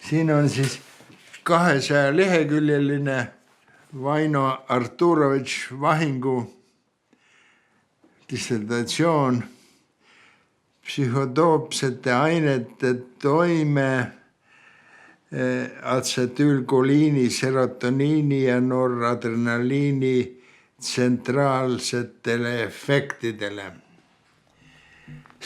Siin on siis 200-leheküljeline Vaino Arturovitš Vahingu dissertatsioon psühhotroopsete ainete toime atsetüülkoliini, serotoniini ja noradrenaliini tsentraalsetele efektidele.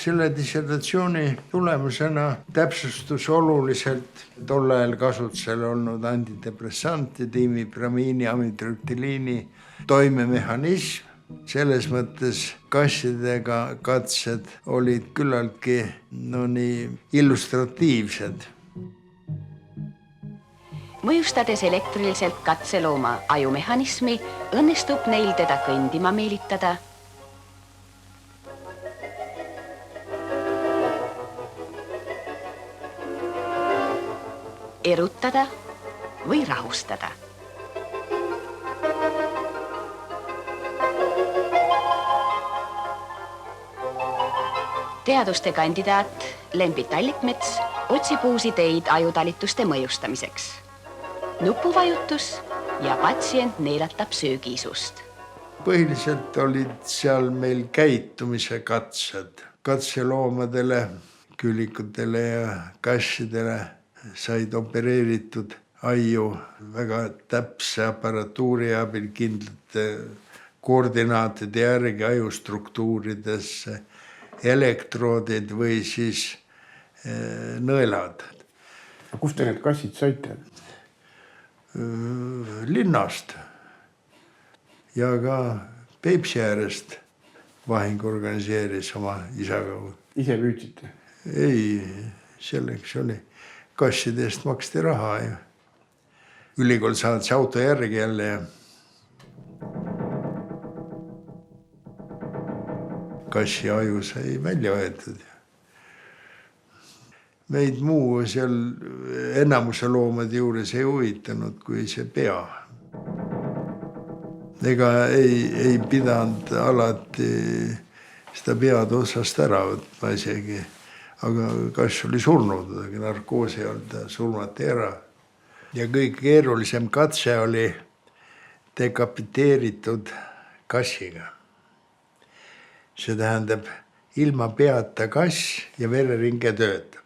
Selle dissertatsiooni tulemusena täpsustus oluliselt tol ajal kasutusel olnud antidepressantide, imipramiini, amitriptiliini toimemehhanism. Selles mõttes kassidega katsed olid küllaltki illustratiivsed. Mõjustades elektriliselt katselooma ajumehhanismi, õnnestub neil teda kõndima meelitada, erutada või rahustada. Teaduste kandidaat Lembit Allikmets otsib uusi teid ajutalituste mõjustamiseks. Nupuvajutus ja patsient neelatab söögiisust. Põhiliselt olid seal meil käitumise katsed. Katseloomadele, küülikutele ja kassidele said opereeritud aiu väga täpse aparatuuri abil kindlate koordinaatide järgi ajustruktuuridesse, elektroodid või siis nõelad. Kust te need kassid saite? Linnast ja ka Peipsi äärest Vahing organiseeris oma isaga. Ise püüdsite? Ei, selleks oli. Kasside eest maksti raha ja ülikool saatis auto järgi jälle ja kassi aju sai välja võetud. Meid muu seal enamuse loomade juures ei huvitanud kui see pea. Ega ei pidanud alati seda pead otsast ära võtma isegi. Aga kass oli surnud, narkoos ei olnud, surmati ära. Ja kõige keerulisem katse oli dekapiteeritud kassiga. See tähendab ilma peata kass ja vereringe töötab.